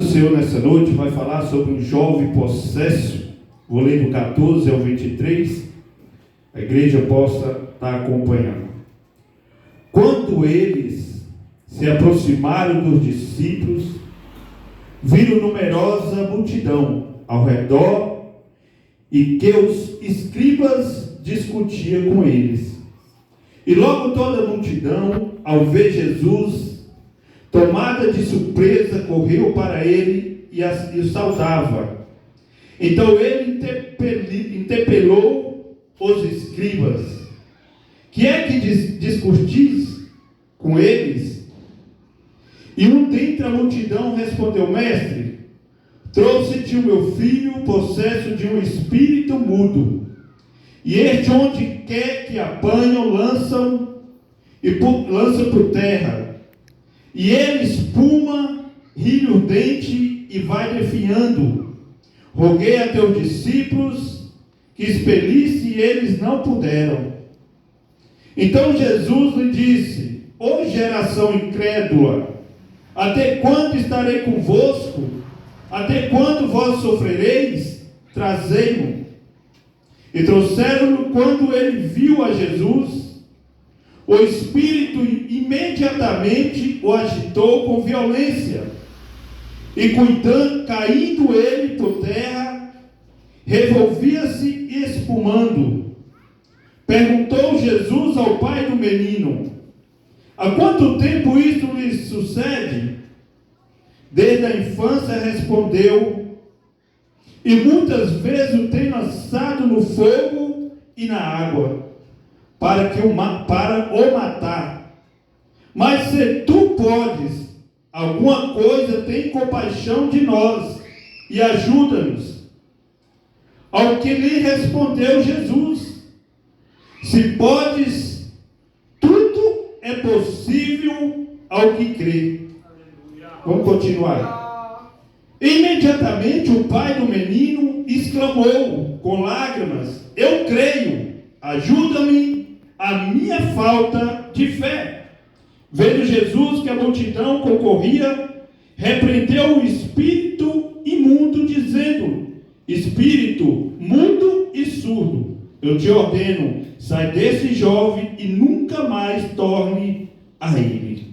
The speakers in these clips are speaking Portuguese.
O Senhor nessa noite vai falar sobre um jovem possesso. Vou ler do 14 ao 23. A igreja possa estar acompanhando. Quando eles se aproximaram dos discípulos, viram numerosa multidão ao redor e que os escribas discutiam com eles. E logo toda a multidão, ao ver Jesus, tomada de surpresa, correu para ele e o saudava. Então ele interpelou os escribas: que é que discutis com eles? E um dentre a multidão respondeu: Mestre, trouxe-te o meu filho possesso de um espírito mudo, e este onde quer que apanham, lança por terra, e ele espuma, ri no dente e vai definhando. Roguei a teus discípulos que expelisse, e eles não puderam. Então Jesus lhe disse: ó geração incrédula, até quando estarei convosco? Até quando vós sofrereis? Trazei-mo. E trouxeram-no. Quando ele viu a Jesus, o Espírito imediatamente o agitou com violência, e caindo ele por terra, revolvia-se e espumando. Perguntou Jesus ao pai do menino: há quanto tempo isto lhe sucede? Desde a infância, respondeu, e muitas vezes o tem lançado no fogo e na água, para o matar. Mas se tu podes alguma coisa, tem compaixão de nós e ajuda-nos. Ao que lhe respondeu Jesus: se podes, tudo é possível ao que crê. Vamos continuar. Imediatamente o pai do menino exclamou com lágrimas: eu creio, ajuda-me a minha falta de fé. Vendo Jesus que a multidão concorria, repreendeu o espírito imundo, dizendo: espírito mudo e surdo, eu te ordeno, sai desse jovem e nunca mais torne a ele.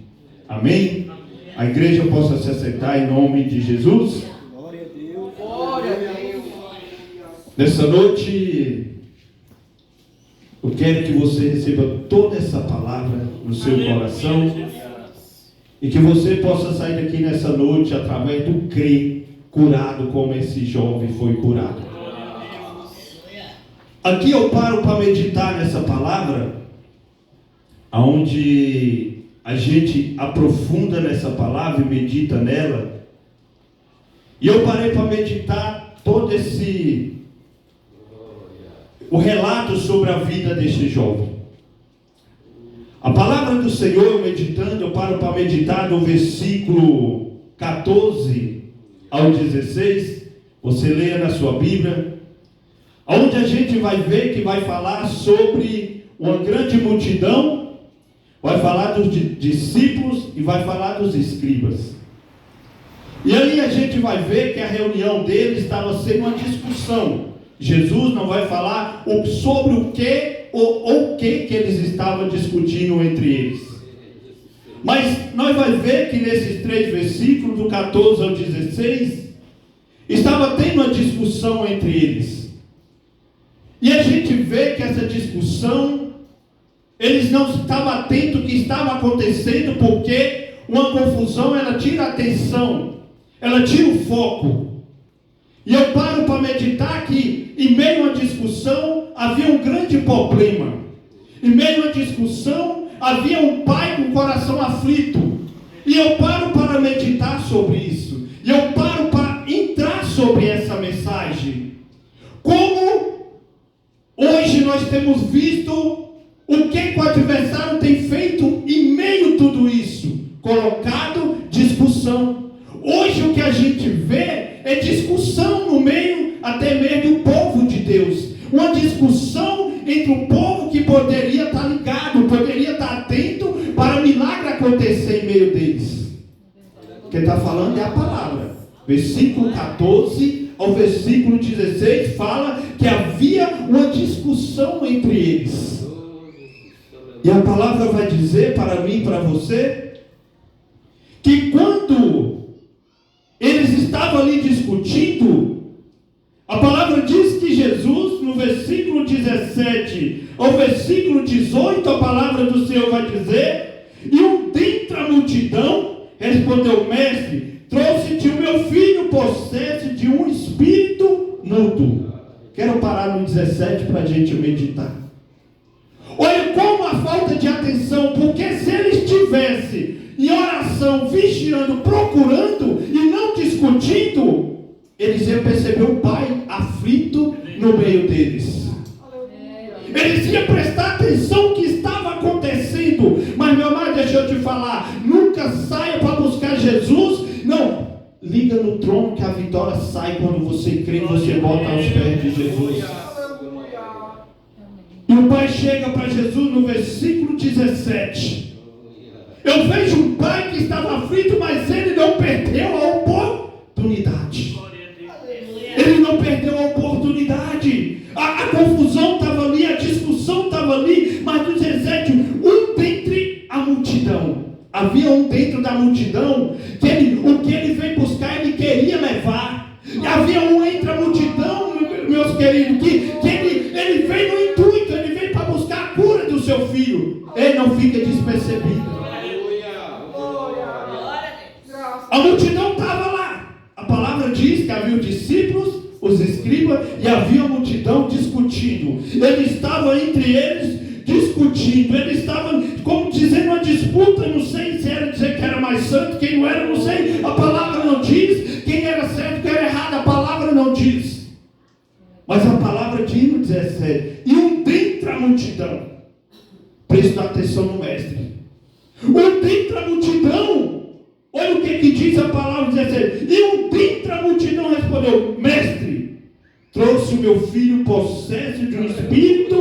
Amém? A igreja possa se assentar em nome de Jesus. Glória a Deus. Glória a Deus. Nessa noite, eu quero que você receba toda essa palavra no seu coração e que você possa sair daqui nessa noite através do crer, curado como esse jovem foi curado. Aqui eu paro para meditar nessa palavra, onde a gente aprofunda nessa palavra e medita nela. E eu parei para meditar todo o relato sobre a vida desse jovem. A palavra do Senhor, meditando, eu paro para meditar do versículo 14 ao 16. Você leia na sua Bíblia, onde a gente vai ver que vai falar sobre uma grande multidão, vai falar dos discípulos e vai falar dos escribas. E ali a gente vai ver que a reunião deles estava sendo uma discussão. Jesus não vai falar sobre o que ou o que eles estavam discutindo entre eles. Mas nós vamos ver que nesses 3 versículos, do 14 ao 16, estava tendo uma discussão entre eles. E a gente vê que essa discussão, eles não estavam atentos ao que estava acontecendo, porque uma confusão, ela tira a atenção, ela tira o foco. E eu paro para meditar que, em meio à discussão, havia um grande problema. Em meio à discussão, havia um pai com o coração aflito. E eu paro para meditar sobre isso. E eu paro para entrar sobre essa mensagem. Como hoje nós temos visto o que o adversário tem feito em meio a tudo isso? Colocado discussão. Hoje o que a gente vê é discussão no meio até mesmo do povo de Deus. Uma discussão entre o povo que poderia estar ligado, poderia estar atento para milagre acontecer em meio deles. Quem está falando é a palavra. Versículo 14 ao versículo 16 fala que havia uma discussão entre eles. E a palavra vai dizer para mim e para você que quando eles estavam ali discutindo, a palavra diz que Jesus, no versículo 17 ao versículo 18, a palavra do Senhor vai dizer: e um dentre a multidão respondeu: mestre, trouxe-te o meu filho possesso de um espírito mudo. Quero parar no 17 para a gente meditar. Olha como a falta de atenção, porque se ele estivesse em oração, vigiando, procurando e não discutindo, eles iam perceber o pai aflito no meio deles. Eles iam prestar atenção no que estava acontecendo. Mas, meu amado, deixa eu te falar, nunca saia para buscar Jesus. Não, liga no trono que a vitória sai quando você crê e você bota aos pés de Jesus. E o pai chega para Jesus no versículo 17. Eu vejo um pai que estava aflito, mas ele não perdeu a oportunidade. Ele não perdeu a oportunidade. A confusão estava ali, a discussão estava ali, mas no 17, um dentre a multidão. Havia um dentro da multidão que o que ele veio buscar, ele queria levar. E havia um entre a multidão, meus queridos, que ele veio no intuito, ele veio para buscar a cura do seu filho. Ele não fica despercebido. A multidão estava lá. A palavra diz que havia os discípulos, os escribas, e havia a multidão discutindo. Ele estava entre eles discutindo. Ele estava como dizendo uma disputa. Não sei se era dizer que era mais santo, quem não era, não sei. A palavra não diz. Quem era certo, quem era errado, a palavra não diz. Mas a palavra diz no 17: e um dentre a multidão, presta atenção no mestre, um dentre a multidão, olha o que diz a palavra 17: e um dentre a multidão respondeu: mestre, trouxe o meu filho possesso de um espírito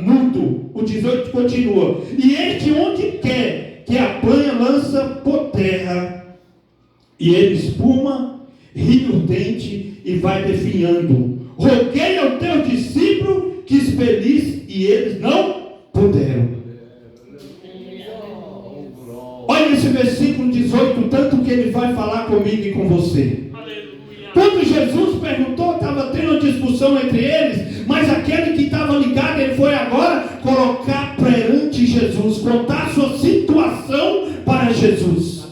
mudo. O 18 continua: e este onde quer que apanha, lança por terra, e ele espuma, ri no dente e vai definhando. Roguei ao teu discípulo que expelisse, e eles não puderam. Olha esse versículo 18, tanto que ele vai falar comigo e com você. Quando Jesus perguntou, estava tendo uma discussão entre eles, mas aquele que estava ligado, ele foi agora colocar perante Jesus, contar a sua situação para Jesus.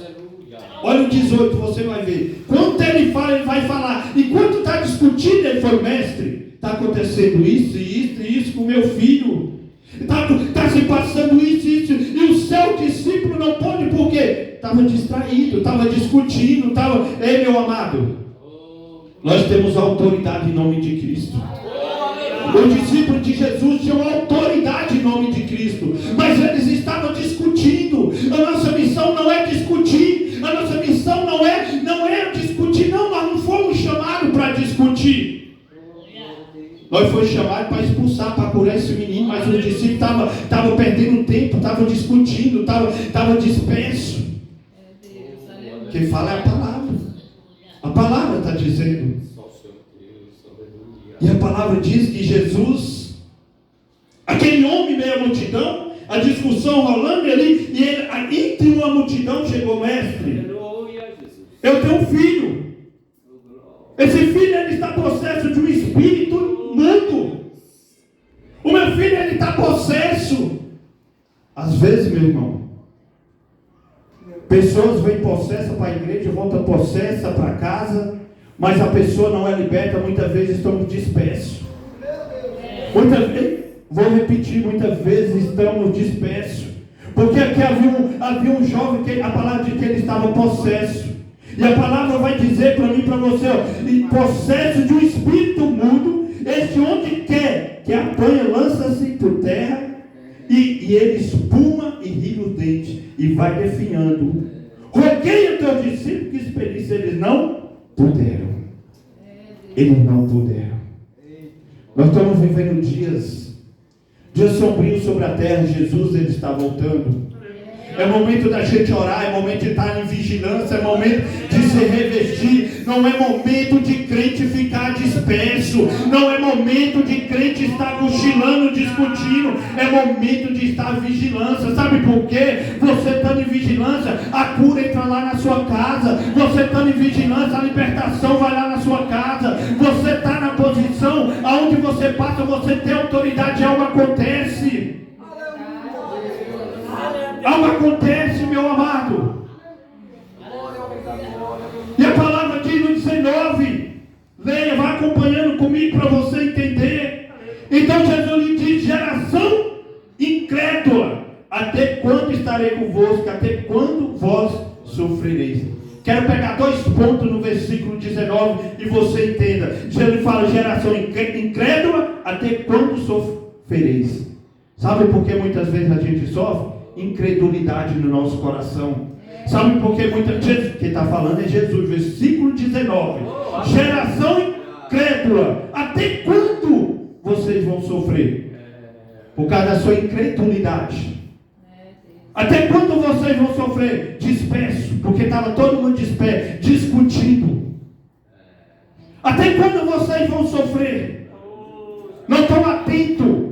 Olha o 18, você vai ver. Quando ele fala, ele vai falar. Enquanto está discutindo, ele foi: mestre, está acontecendo isso e isso com o meu filho. Está se passando isso e isso. E o seu discípulo não pode, porque estava distraído, estava discutindo, estava... Ei, meu amado, nós temos autoridade em nome de Cristo. O discípulo de Jesus tinha uma autoridade em nome de Cristo, mas eles estavam discutindo. A nossa missão não é discutir. A nossa missão não é discutir. Não, nós não fomos chamados para discutir. Nós fomos chamados para expulsar, para curar esse menino. Mas os discípulos estavam perdendo tempo, estavam discutindo, estavam dispersos. Quem fala é a palavra. A palavra está dizendo. E a palavra diz que Jesus, aquele homem meio a multidão, a discussão rolando ali, e ele, entre uma multidão, chegou: mestre, eu tenho um filho. Esse filho, ele está possesso de um espírito mudo. O meu filho, ele está possesso. Às vezes, meu irmão, pessoas vêm possessa para a igreja, voltam possessa para casa, mas a pessoa não é liberta. Muitas vezes estamos dispersos. Muitas vezes, vou repetir, muitas vezes estamos dispersos. Porque aqui havia um jovem que a palavra diz que ele estava possesso. E a palavra vai dizer para mim e para você: ó, possesso de um espírito mudo, este onde quer que apanha, lança-se por terra, e ele espuma e ri no dente, e vai definhando. Roguei ao teu discípulo que expelisse, eles não puderam. Eles não puderam. Nós estamos vivendo dias sombrios sobre a terra. Jesus, ele está voltando. É momento da gente orar, é momento de estar em vigilância, é momento de se revestir. Não é momento de crente ficar disperso. Não é momento de crente estar cochilando, discutindo. É momento de estar em vigilância. Sabe por quê? Você estando em vigilância, a cura entra lá na sua casa. Você estando em vigilância, a libertação vai lá na sua casa. Você está na posição aonde você passa, você tem autoridade, algo acontece. Algo acontece, meu amado. E a palavra diz no 19, leia, vai acompanhando comigo para você entender. Então Jesus lhe diz: geração incrédula, até quando estarei convosco, até quando vós sofrereis? Quero pegar 2 pontos no versículo 19 e você entenda. Jesus fala: geração incrédula, até quando sofrereis? Sabe por que muitas vezes a gente sofre? Incredulidade no nosso coração. Sabe por que muitas vezes, quem está falando é Jesus, versículo 19, geração incrédula, até quando vocês vão sofrer? Por causa da sua incredulidade. Até quando vocês vão sofrer? Disperso, porque estava todo mundo disperso, discutindo. Até quando vocês vão sofrer? Não estão atentos.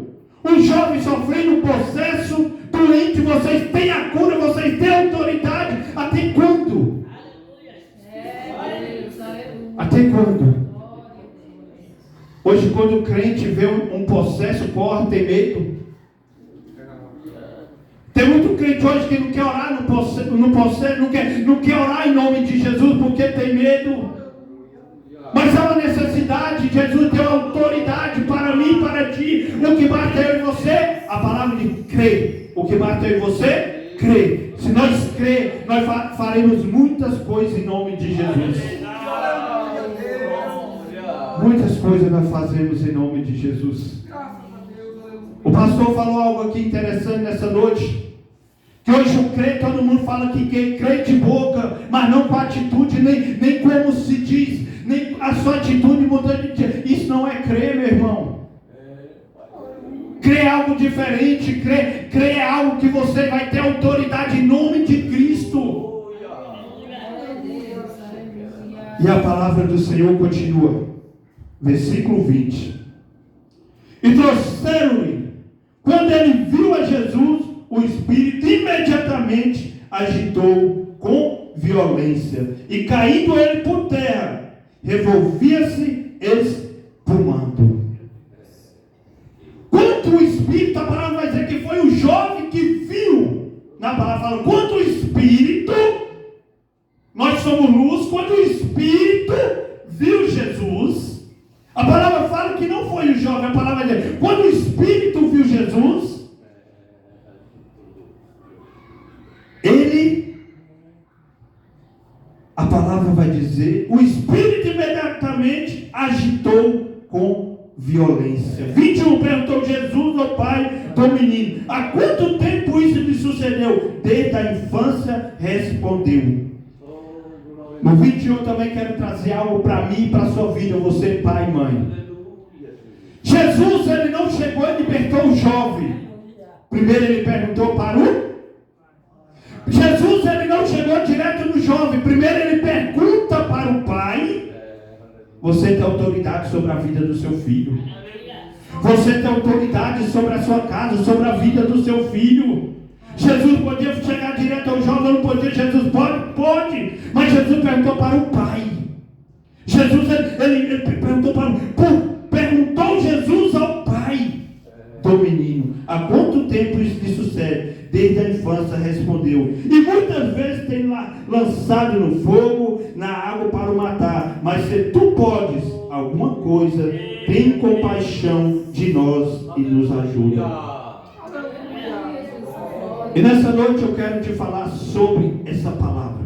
Um jovem sofrendo um processo, doente, vocês têm a cura, vocês têm a autoridade. Até quando? Até quando? Hoje, quando o crente vê um processo, corre, tem medo. Tem muito crente hoje que não quer orar no processo, não quer orar em nome de Jesus porque tem medo. Mas há uma necessidade. Jesus deu autoridade para mim e para ti. O que bate eu e você, a palavra de crer. O que bate eu e você, crer. Se nós crer, nós faremos muitas coisas em nome de Jesus. Muitas coisas nós fazemos em nome de Jesus. O pastor falou algo aqui interessante nessa noite. Que hoje o crente, todo mundo fala que crê de boca, mas não com atitude, nem como se diz, nem a sua atitude mudando de dia. Isso não é crer, meu irmão. Crer é algo diferente, crer é algo que você vai ter autoridade em nome de Cristo. E a palavra do Senhor continua, versículo 20. E trouxeram-lhe, quando ele viu a Jesus, o Espírito imediatamente agitou com violência, e caindo ele por terra, revolvia-se espumando. Quanto o Espírito, a palavra vai dizer que foi o jovem que viu, na palavra fala, quanto o Espírito, nós somos luz, quando o Espírito viu Jesus, a palavra fala que não foi o jovem, a palavra vai dizer, quando o Espírito viu Jesus, a palavra vai dizer, o Espírito imediatamente agitou com violência. 21, perguntou Jesus ao pai do menino: há quanto tempo isso lhe sucedeu? Desde a infância, respondeu. No 21 eu também quero trazer algo para mim e para a sua vida, você pai e mãe. Jesus, ele não chegou e libertou o jovem. Primeiro ele perguntou para o Jesus, ele não chegou direto no jovem. Primeiro ele pergunta para o pai. Você tem autoridade sobre a vida do seu filho. Você tem autoridade sobre a sua casa, sobre a vida do seu filho. Jesus podia chegar direto ao jovem, não podia. Jesus pode. Mas Jesus perguntou para o pai. Jesus, ele perguntou Jesus ao pai do menino: há quanto tempo isso lhe sucede? Desde a infância, respondeu. E muitas vezes tem lançado no fogo, na água para o matar. Mas se tu podes alguma coisa, tem compaixão de nós e nos ajuda. E nessa noite eu quero te falar sobre essa palavra.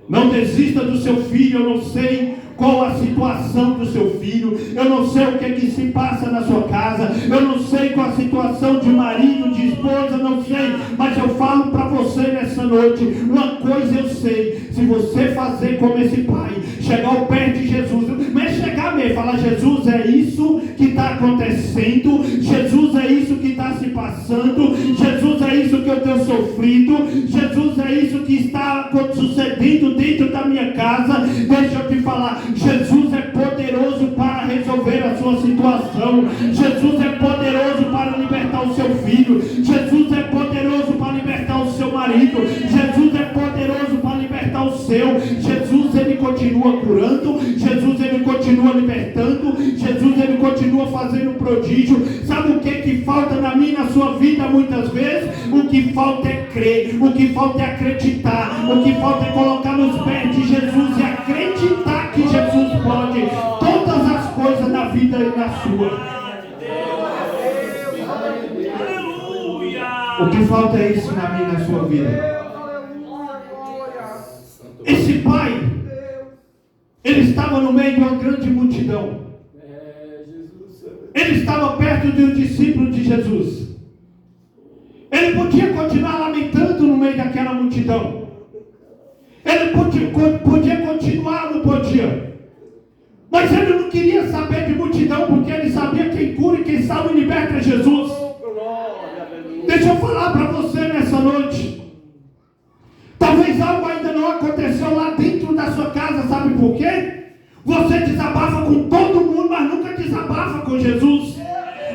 Não desista do seu filho. Eu não sei qual a situação do seu filho, eu não sei o que se passa na sua casa, eu não sei qual a situação de marido, de esposa, não sei, mas eu falo para você nessa noite, uma coisa eu sei: se você fazer como esse pai, chegar ao pé de Jesus, mas chegar mesmo, falar: Jesus, é isso que está acontecendo, Jesus, é isso que está se passando, Jesus, é isso que eu tenho sofrido, Jesus, é isso que está sucedendo dentro da minha casa. falar: Jesus é poderoso para resolver a sua situação. Jesus é poderoso para libertar o seu filho. Jesus é poderoso para libertar o seu marido. Jesus é poderoso para libertar o seu. Jesus, ele continua curando. Jesus, ele continua libertando. Jesus, ele continua fazendo prodígio. Sabe o que falta na minha e na sua vida muitas vezes? O que falta é crer. O que falta é acreditar. O que falta é colocar nos pés de Jesus e acreditar que Jesus pode todas as coisas na vida e na sua. O que falta é isso na minha e na sua vida. Esse pai, ele estava no meio de uma grande multidão. Ele estava perto de um discípulo de Jesus. Ele podia continuar lamentando no meio daquela multidão. Ele podia continuar, não podia. Mas ele não queria saber de multidão, porque ele sabia quem cura e quem salva e liberta é Jesus. Deixa eu falar para você nessa noite. Talvez algo ainda não aconteceu lá dentro da sua casa, sabe por quê? Você desabafa com todo mundo, mas nunca desabafa com Jesus.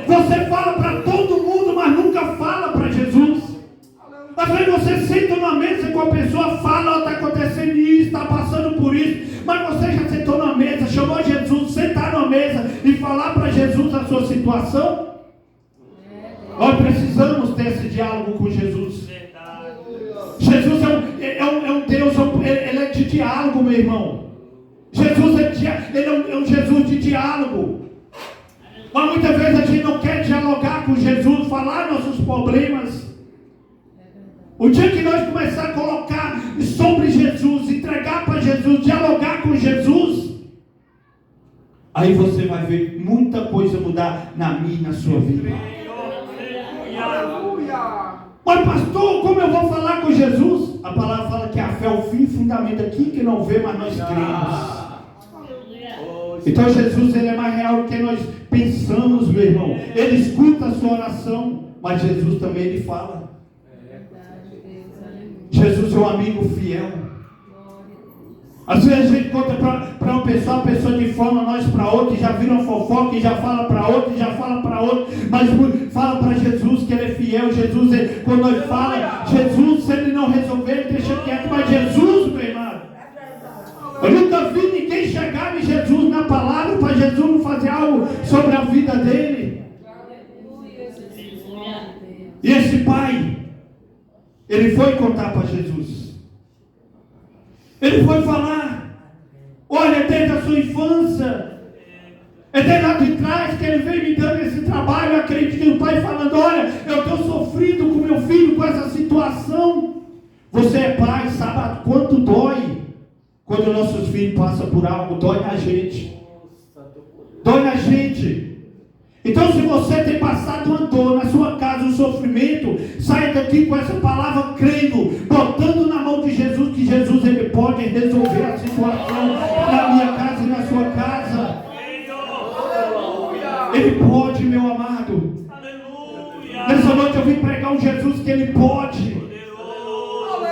Você fala para todo mundo, mas nunca fala para Jesus. Às vezes você senta numa mesa com a pessoa, fala: está acontecendo isso, está passando por isso. Mas você já sentou na mesa, chamou Jesus, sentar na mesa e falar para Jesus a sua situação? Nós precisamos ter esse diálogo com Jesus. Jesus é um Deus, ele é de diálogo, meu irmão. Jesus é um Jesus de diálogo. Mas muitas vezes a gente não quer dialogar com Jesus, falar nossos problemas. O dia que nós começar a colocar sobre Jesus, entregar para Jesus, dialogar com Jesus, aí você vai ver muita coisa mudar na minha e na sua vida. Mas pastor, como eu vou falar com Jesus? A palavra fala que a fé é o fim e fundamento aqui que não vê, mas nós cremos. Então Jesus, ele é mais real do que nós pensamos, meu irmão. Ele escuta a sua oração, mas Jesus também, ele fala. Jesus é um amigo fiel. Às vezes a gente conta para uma pessoa, a pessoa difama nós para outra, e já vira uma fofoca, e já fala para outra, e já fala para outra, mas fala para Jesus que ele é fiel. Jesus, quando nós fala, Jesus, se ele não resolver, ele deixa quieto, mas Jesus, meu irmão, eu nunca vi ninguém chegar em Jesus na palavra para Jesus não fazer algo sobre a vida dele. E esse pai, ele foi contar para Jesus. Ele foi falar: olha, desde a sua infância, é desde lá de trás que ele vem me dando esse trabalho. Eu acredito que o pai falando: olha, eu estou sofrido com meu filho, com essa situação. Você é pai, sabe quanto dói quando nossos filhos passam por algo. Dói na gente. Dói na gente. Então, se você tem passado uma dor na sua casa, um sofrimento, saia daqui com essa palavra, crendo, botando na mão de Jesus, que Jesus, ele pode resolver a situação na minha casa e na sua casa. Ele pode, meu amado. Nessa noite eu vim pregar um Jesus que ele pode.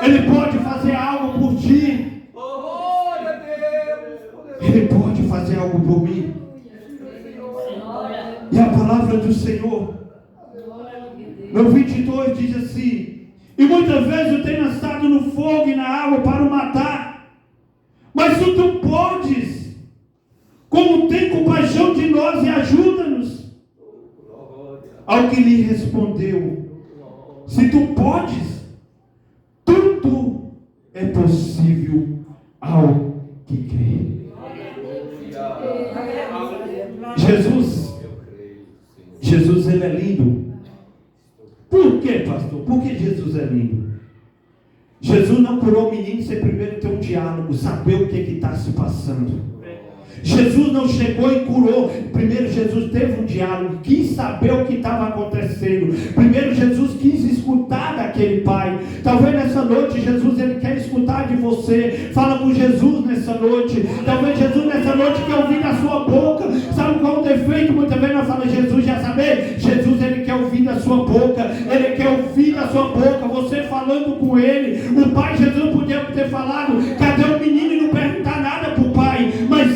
Ele pode fazer algo por ti. Ele pode fazer algo por mim. E a palavra do Senhor, no 22, diz assim: e muitas vezes eu tenho lançado no fogo e na água para o matar, mas se tu podes, como tem compaixão de nós e ajuda-nos. Ao que lhe respondeu: se tu podes, tudo é possível ao que crê. Jesus, ele é lindo. Por quê, pastor? Por que Jesus é lindo? Jesus não curou o menino sem primeiro ter um diálogo, saber o que está se passando. Jesus não chegou e curou. Primeiro Jesus teve um diálogo, quis saber o que estava acontecendo. Primeiro Jesus quis escutar daquele pai. Talvez nessa noite Jesus, ele quer escutar de você. Fala com Jesus nessa noite. Talvez Jesus nessa noite quer ouvir da sua boca. Sabe qual é o defeito? Muitas vezes nós falamos: Jesus já sabe. Jesus, ele quer ouvir da sua boca. Ele quer ouvir da sua boca, você falando com ele. O pai Jesus podia ter falado: cadê o menino? E não perguntar nada para o pai. Mas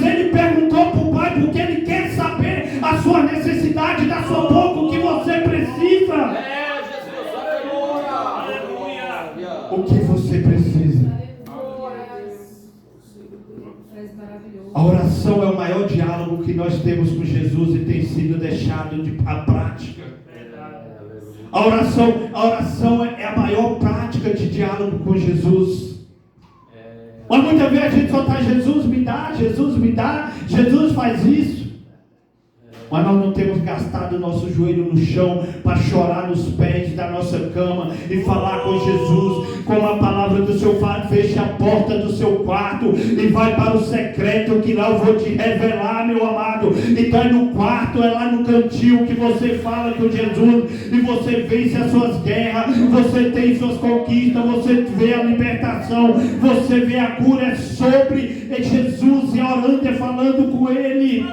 A oração é o maior diálogo que nós temos com Jesus e tem sido deixado à prática. A oração é a maior prática de diálogo com Jesus. Mas muitas vezes a gente só está, Jesus me dá, Jesus faz isso. Mas nós não temos gastado o nosso joelho no chão para chorar nos pés da nossa cama e falar com Jesus, como a palavra do Senhor fala: feche a porta do seu quarto e vai para o secreto, que lá eu vou te revelar, meu amado. Então é no quarto, é lá no cantinho que você fala com Jesus e você vence as suas guerras, você tem suas conquistas, você vê a libertação, você vê a cura. É sobre Jesus e orando e falando com Ele.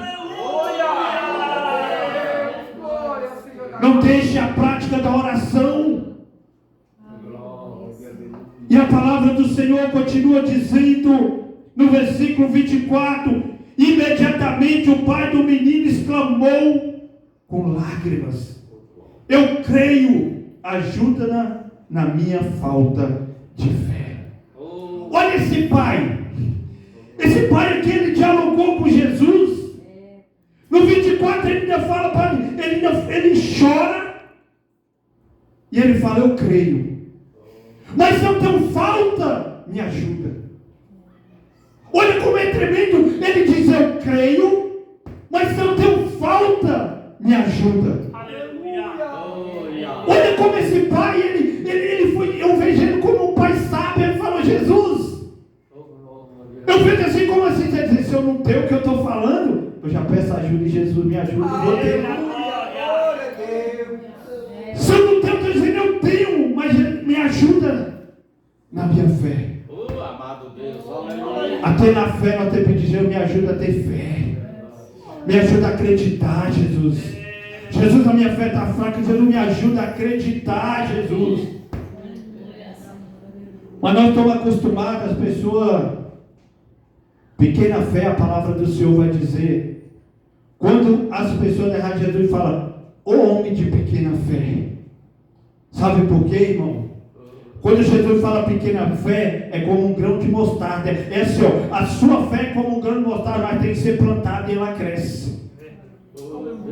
Não deixe a prática da oração. E a palavra do Senhor continua dizendo no versículo 24: imediatamente o pai do menino exclamou com lágrimas: eu creio, ajuda-na na minha falta de fé. Olha esse pai. Esse pai aqui, ele dialogou com Jesus. No 24 ele ainda fala para ele chora e ele fala: eu creio, mas se eu tenho falta, me ajuda. Olha como é tremendo. Ele diz: eu creio, mas se eu tenho falta, me ajuda. Olha como esse pai, ele foi, eu vejo ele como um pai sábio. Ele falou: Jesus, eu vejo assim, como assim? Você diz: se eu não tenho o que eu estou falando, eu já peço ajuda e Jesus me ajuda. Se eu não tenho, eu estou dizendo: eu tenho, mas me ajuda na minha fé. Amado Deus, até na fé nós temos que dizer: me ajuda a ter fé, me ajuda a acreditar, Jesus. Jesus, a minha fé está fraca, Jesus, me ajuda a acreditar, Jesus. Mas nós estamos acostumados, as pessoas, pequena fé, a palavra do Senhor vai dizer, quando as pessoas derramam Jesus e falam: ô homem de pequena fé. Sabe por quê, irmão? Quando Jesus fala pequena fé, é como um grão de mostarda. É assim, ó, a sua fé é como um grão de mostarda, mas tem que ser plantada e ela cresce.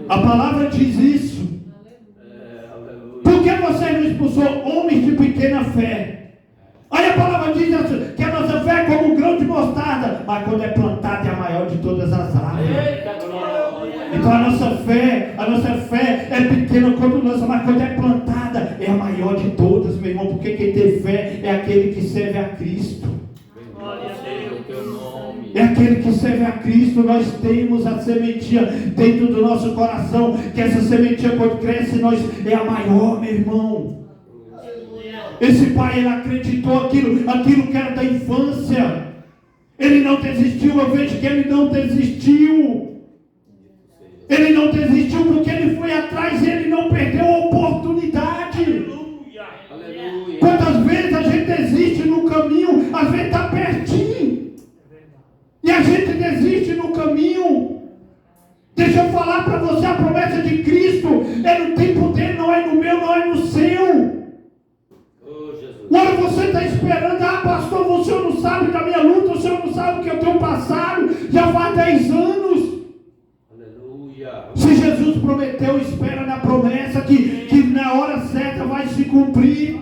A palavra diz isso. Por que você não expulsou homens de pequena fé? Aí a palavra diz assim, que a nossa fé é como um grão de mostarda, mas quando é plantada é a maior de todas as árvores. Então a nossa fé é pequena quando lança, mas quando é plantada é a maior de todas, meu irmão, porque quem tem fé é aquele que serve a Cristo. É aquele que serve a Cristo. Nós temos a sementinha dentro do nosso coração, que essa sementinha quando cresce, é a maior, meu irmão. Esse pai, ele acreditou aquilo que era da infância. Ele não desistiu. Eu vejo que ele não desistiu. Ele não desistiu porque ele foi atrás e ele não perdeu a oportunidade. Aleluia. Quantas vezes a gente desiste no caminho, às vezes está pertinho, e a gente desiste no caminho. Deixa eu falar para você, a promessa de Cristo é no tempo dele, não é no meu, não é no seu. Agora você está esperando: ah, pastor, o senhor não sabe da minha luta, o senhor não sabe o que eu tenho passado, já faz 10 anos. Se Jesus prometeu, espera na promessa que na hora certa vai se cumprir.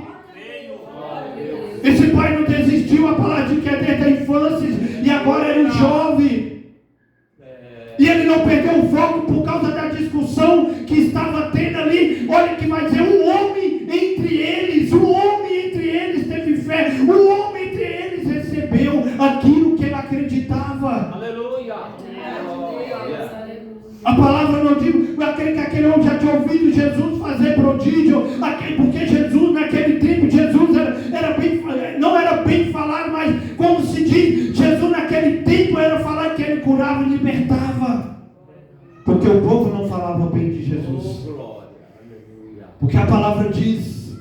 Esse pai não desistiu, a palavra de que é desde a infância, e agora ele é jovem. E ele não perdeu o foco por causa da discussão que estava tendo ali. Olha que vai dizer: um homem entre eles teve fé, um homem entre eles recebeu aquilo que ele acreditava. Aleluia. A palavra não diz que aquele homem já tinha ouvido Jesus fazer prodígio, porque Jesus naquele tempo, Jesus não era bem falado, mas como se diz, Jesus naquele tempo era falado que ele curava e libertava, porque o povo não falava bem de Jesus. Porque a palavra diz: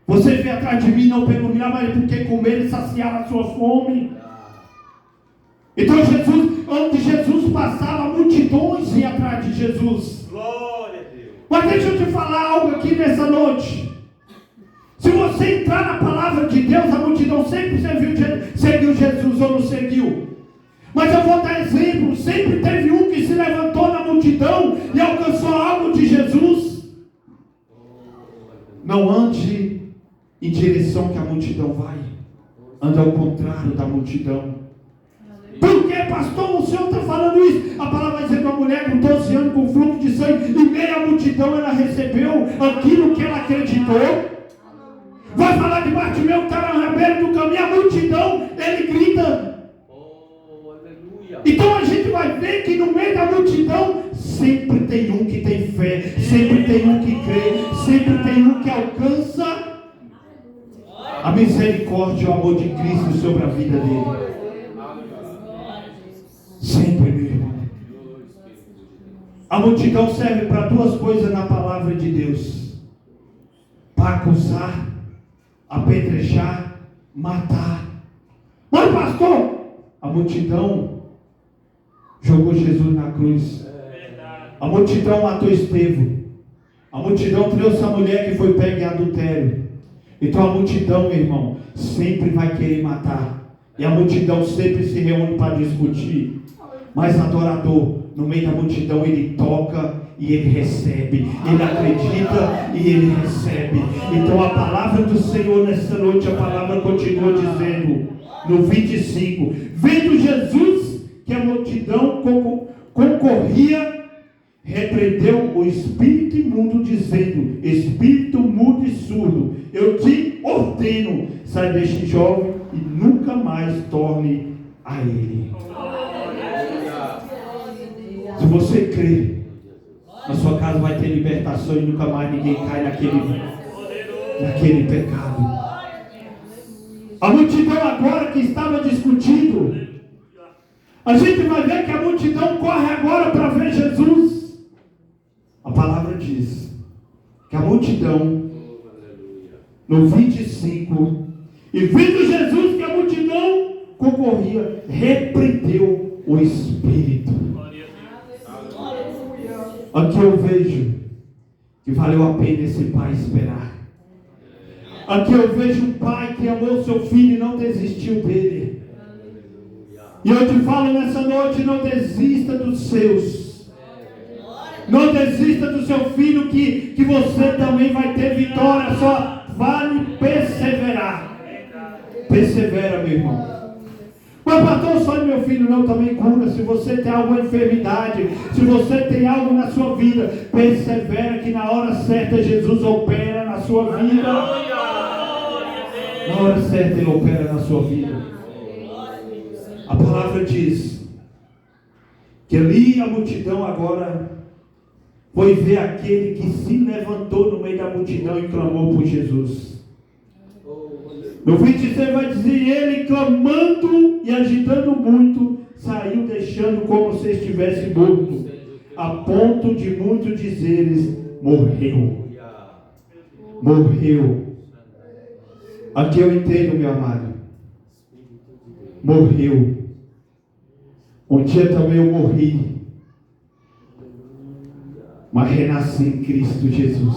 você veio atrás de mim não pelo milagre, mas porque comer e saciar a sua fome. Então onde Jesus passava, multidões iam atrás de Jesus. Glória a Deus. Mas deixa eu te falar algo aqui nessa noite. Se você entrar na palavra de Deus, a multidão sempre seguiu Jesus ou não seguiu. Mas eu vou dar exemplo. Sempre teve um que se levantou na multidão e alcançou algo de Jesus. Não ande em direção que a multidão vai. Ande ao contrário da multidão. Por que, pastor, o senhor está falando isso? A palavra vai dizer que uma mulher com 12 anos com fluxo de sangue, em meio à multidão ela recebeu aquilo que ela acreditou. Vai falar de Bartimeu que está na beira do caminho, a multidão, ele grita. Então a gente vai ver que no meio da multidão sempre tem um que tem fé, sempre tem um que crê, sempre tem um que alcança a misericórdia e o amor de Cristo sobre a vida dele. Sempre, meu irmão. A multidão serve para duas coisas na palavra de Deus: para acusar, apedrejar, matar. Mas pastor, a multidão jogou Jesus na cruz. A multidão matou Estevão. A multidão trouxe a mulher que foi pega em adultério. Então a multidão, meu irmão, sempre vai querer matar. E a multidão sempre se reúne para discutir. Mas adorador, no meio da multidão, ele toca e ele recebe. Ele acredita e ele recebe. Então a palavra do Senhor nessa noite, a palavra continua dizendo, no 25, vendo Jesus que a multidão concorria, repreendeu o espírito imundo, dizendo: espírito mudo e surdo, eu te ordeno, sai deste jovem e nunca mais torne a ele. Se você crê, na sua casa vai ter libertação e nunca mais ninguém cai naquele pecado. A multidão agora que estava discutindo, a gente vai ver que a multidão corre agora para ver Jesus. A palavra diz que a multidão, no 25, e vendo Jesus que a multidão concorria, repreendeu o espírito. Aqui eu vejo que valeu a pena esse pai esperar. Aqui eu vejo um pai que amou seu filho e não desistiu dele. E eu te falo nessa noite, não desista dos seus. Não desista do seu filho, que você também vai ter vitória. Só vale perseverar. Persevera, meu irmão. Mas pastor, só meu filho não, também cura. Se você tem alguma enfermidade, se você tem algo na sua vida, persevera que na hora certa Jesus opera na sua vida. Na hora certa Ele opera na sua vida. A palavra diz que ali a multidão agora foi ver aquele que se levantou no meio da multidão e clamou por Jesus. No 26 vai dizer, ele clamando e agitando muito, saiu deixando como se estivesse morto, a ponto de muitos dizeres, morreu. Morreu. Aqui eu entendo, meu amado. Morreu. Um dia também eu morri, mas renasci em Cristo Jesus.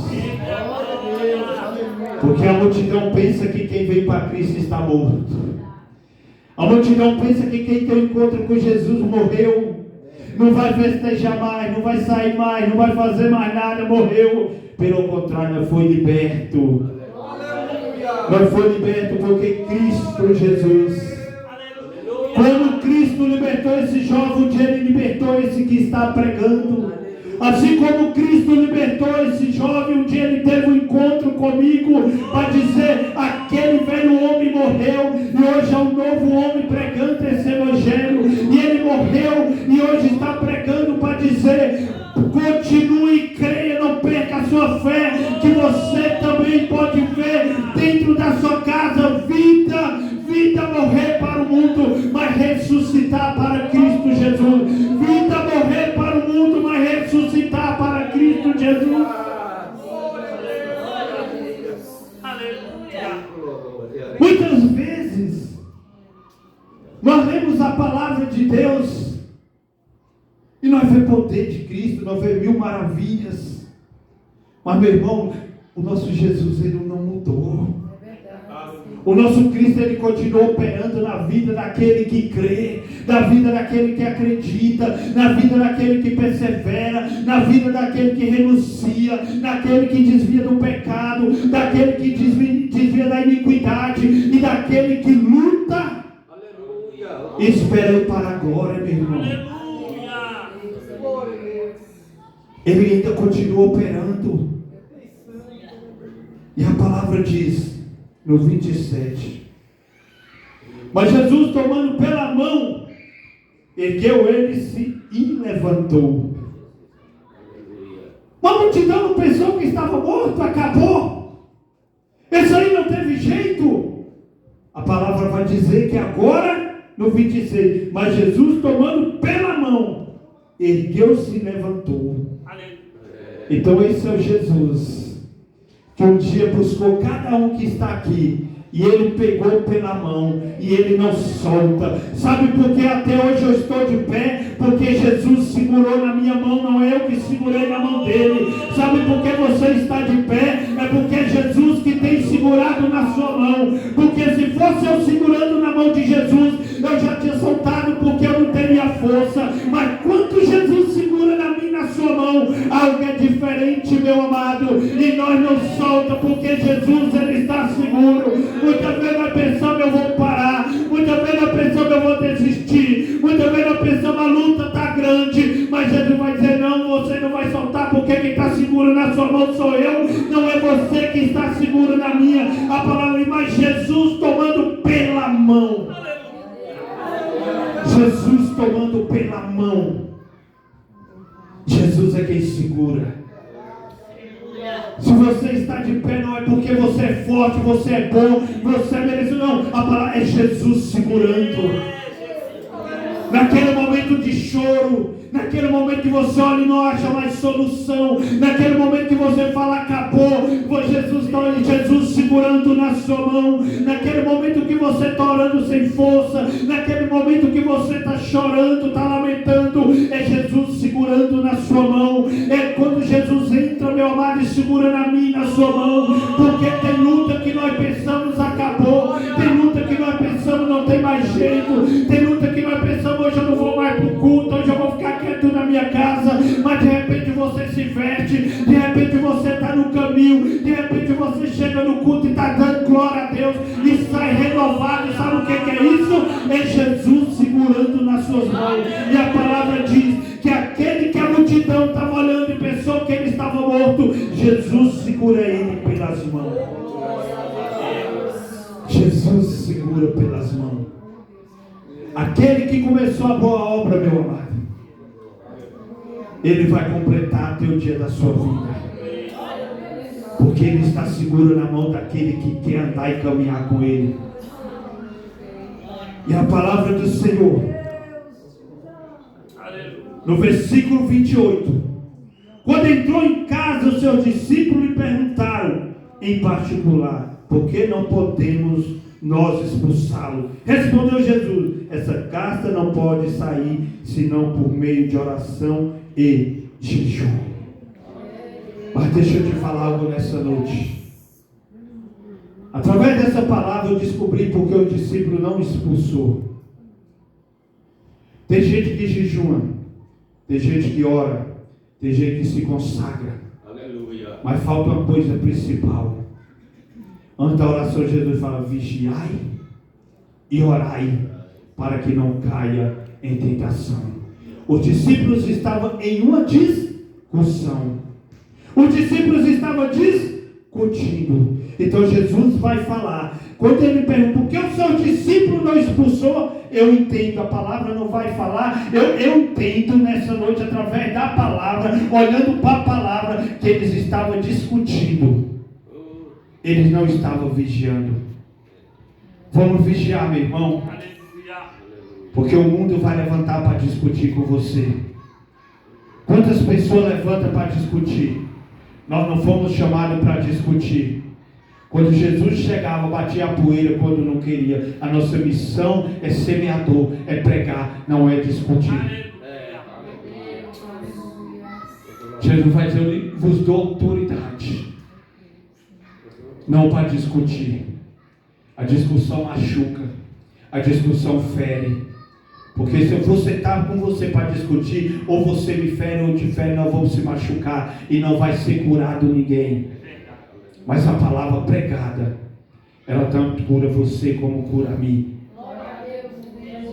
Porque a multidão pensa que quem veio para Cristo está morto. A multidão pensa que quem tem um encontro com Jesus morreu. Não vai festejar mais, não vai sair mais, não vai fazer mais nada, morreu. Pelo contrário, nós foi liberto. Nós foi liberto porque Cristo Jesus. Quando Cristo libertou esse jovem, um dia Ele libertou esse que está pregando. Assim como Cristo libertou esse jovem, um dia ele teve um encontro comigo para dizer, aquele velho homem morreu e hoje é um novo homem pregando esse evangelho. E ele morreu e hoje está pregando para dizer, continue e creia, não perca a sua fé, que você também pode ver dentro da sua casa vida morrer para o mundo, mas ressuscitar para Cristo Jesus. Vida morrer para o mundo, mas ressuscitar para Cristo Jesus. Muitas vezes nós lemos a palavra de Deus e nós vemos o poder de Cristo, nós vemos mil maravilhas, mas meu irmão, o nosso Jesus ele não mudou. O nosso Cristo, Ele continua operando na vida daquele que crê. da vida daquele que acredita, na vida daquele que persevera, na vida daquele que renuncia, daquele que desvia do pecado, daquele que desvia da iniquidade e daquele que luta, esperando para a glória, meu irmão. Ele ainda continua operando. E a palavra diz no 27: mas Jesus, tomando pela mão, ergueu ele-se e levantou. Uma multidão não pensou que estava morto, acabou. Isso aí não teve jeito. A palavra vai dizer que agora, no 26, mas Jesus, tomando pela mão, ergueu-se e levantou. Então esse é o Jesus que um dia buscou cada um que está aqui, e ele pegou pela mão, e ele não solta. Sabe por que até hoje eu estou de pé? Porque Jesus segurou na minha mão, não é eu que segurei na mão dele. Sabe por que você está de pé? É porque é Jesus que tem segurado na sua mão. Porque se fosse eu segurando na mão de Jesus, eu já tinha soltado, porque eu não teria força. Mas quando Jesus segura na minha, na sua mão, algo é diferente, meu amado, e nós não solta, porque Jesus, ele está seguro. Muitas vezes nós pensamos, eu vou parar. Muitas vezes nós pensamos, eu vou desistir. Muitas vezes nós pensamos, a luta está grande. Mas Jesus vai dizer, não, você não vai soltar, porque quem está seguro na sua mão sou eu. Não é você que está seguro na minha. A palavra, mas Jesus tomando pela mão. Jesus tomando pela mão. Jesus é quem segura. Se você está de pé, não é porque você é forte, você é bom, você é merecido, não. A palavra é Jesus segurando. Naquele momento de choro, naquele momento que você olha e não acha mais solução, naquele momento que você fala acabou, Jesus está ali, Jesus segurando na sua mão. Naquele momento que você está orando sem força, naquele momento que você está chorando, está lamentando, é Jesus segurando na sua mão. É quando Jesus entra, meu amado, e segura na minha, na sua mão. Porque tem luta que nós pensamos acabou, tem luta que nós pensamos não tem mais jeito, tem luta que nós pensamos hoje eu não vou mais para o culto, hoje eu vou ficar quieto na minha casa. Mas de repente você se veste, de repente você está no caminho, de repente você chega no culto e está dando glória a Deus e sai renovado. Sabe o que é isso? É Jesus segurando nas suas mãos. E a palavra diz que aquele que a multidão estava olhando e pensou que ele estava morto, Jesus segura ele pelas mãos. Jesus segura pelas mãos. Aquele que começou a boa obra, meu amado, ele vai completar até o dia da sua vida. Porque ele está seguro na mão daquele que quer andar e caminhar com ele. E a palavra do Senhor, no versículo 28, quando entrou em casa, os seus discípulos lhe perguntaram em particular: por que não podemos nós expulsá-lo? Respondeu Jesus: essa casta não pode sair senão por meio de oração e jejum. Mas deixa eu te falar algo nessa noite. Através dessa palavra eu descobri porque o discípulo não expulsou. Tem gente que jejuma, tem gente que ora, tem gente que se consagra. Aleluia. Mas falta uma coisa principal. Antes da oração, Jesus fala: vigiai e orai, para que não caia em tentação. Os discípulos estavam em uma discussão. Os discípulos estavam discutindo. Então Jesus vai falar. Quando ele pergunta: por que o seu discípulo não expulsou? Eu entendo, a palavra não vai falar. Eu entendo nessa noite, através da palavra, olhando para a palavra, que eles estavam discutindo. Eles não estavam vigiando. Vamos vigiar, meu irmão. Porque o mundo vai levantar para discutir com você. Quantas pessoas levantam para discutir? Nós não fomos chamados para discutir. Quando Jesus chegava, batia a poeira quando não queria. A nossa missão é semeador, é pregar, não é discutir. Jesus vai dizer: eu vos dou autoridade, não para discutir. A discussão machuca, a discussão fere. Porque se eu for sentar com você para discutir, ou você me fere ou eu te fere, nós vamos se machucar e não vai ser curado ninguém. Mas a palavra pregada, ela tanto cura você como cura a mim.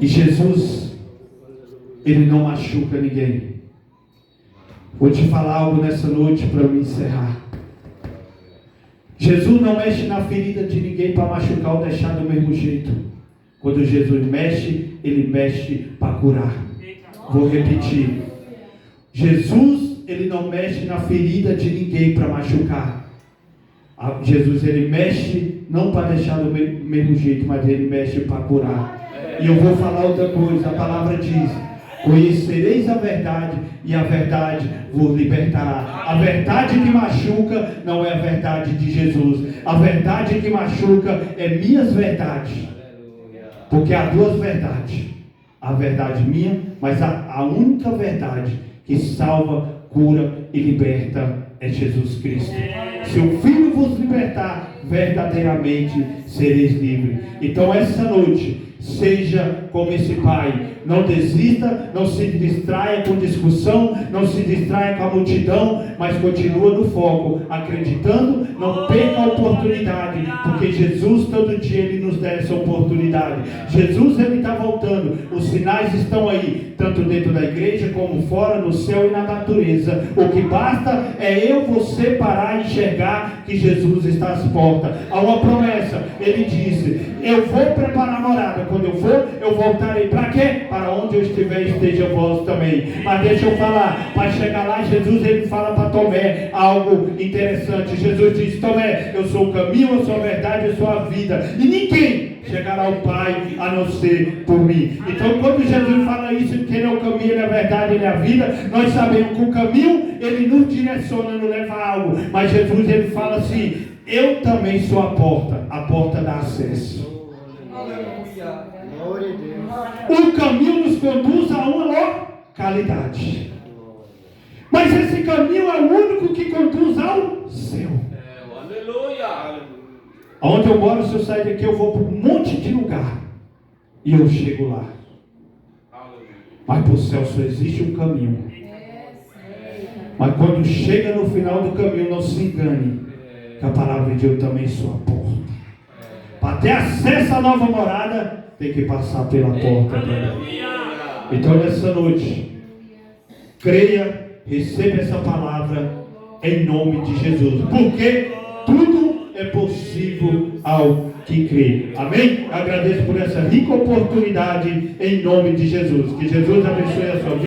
E Jesus, Ele não machuca ninguém. Vou te falar algo nessa noite para me encerrar. Jesus não mexe na ferida de ninguém para machucar ou deixar do mesmo jeito. Quando Jesus mexe, Ele mexe para curar. Vou repetir. Jesus, Ele não mexe na ferida de ninguém para machucar. Jesus, Ele mexe não para deixar do mesmo jeito, mas Ele mexe para curar. E eu vou falar outra coisa. A palavra diz: conhecereis a verdade, e a verdade vos libertará. A verdade que machuca não é a verdade de Jesus. A verdade que machuca é minhas verdades. Porque há duas verdades. A verdade minha, mas a única verdade que salva, cura e liberta é Jesus Cristo. Se o Filho vos libertar, verdadeiramente sereis livres. Então essa noite, seja como esse pai. Não desista, não se distraia com discussão, não se distraia com a multidão, mas continua no foco, acreditando, não perca a oportunidade, porque Jesus todo dia Ele nos dá essa oportunidade. Jesus, Ele está voltando, os sinais estão aí, tanto dentro da igreja como fora, no céu e na natureza. O que basta é você parar e enxergar que Jesus está às portas. Há uma promessa, Ele disse: eu vou preparar a morada, quando eu for, eu voltarei. Para quê? Para onde eu estiver, esteja vós também. Mas deixa eu falar, para chegar lá, Jesus, Ele fala para Tomé algo interessante. Jesus diz: Tomé, eu sou o caminho, eu sou a verdade, eu sou a vida, e ninguém chegará ao Pai a não ser por mim. Então quando Jesus fala isso, que Ele é o caminho, Ele é a verdade, Ele é a vida, nós sabemos que o caminho, Ele nos direciona, nos leva a algo. Mas Jesus, Ele fala assim: eu também sou a porta dá acesso. O caminho nos conduz a uma localidade, mas esse caminho é o único que conduz ao céu. Onde eu moro, se eu sair daqui, eu vou para um monte de lugar e eu chego lá. Mas para o céu só existe um caminho. Mas quando chega no final do caminho, não se engane, que a palavra de Deus também sou a porta. Para ter acesso à nova morada, tem que passar pela porta. Então nessa noite, creia, receba essa palavra em nome de Jesus, porque tudo é possível ao que crê. Amém? Agradeço por essa rica oportunidade em nome de Jesus. Que Jesus abençoe a sua vida.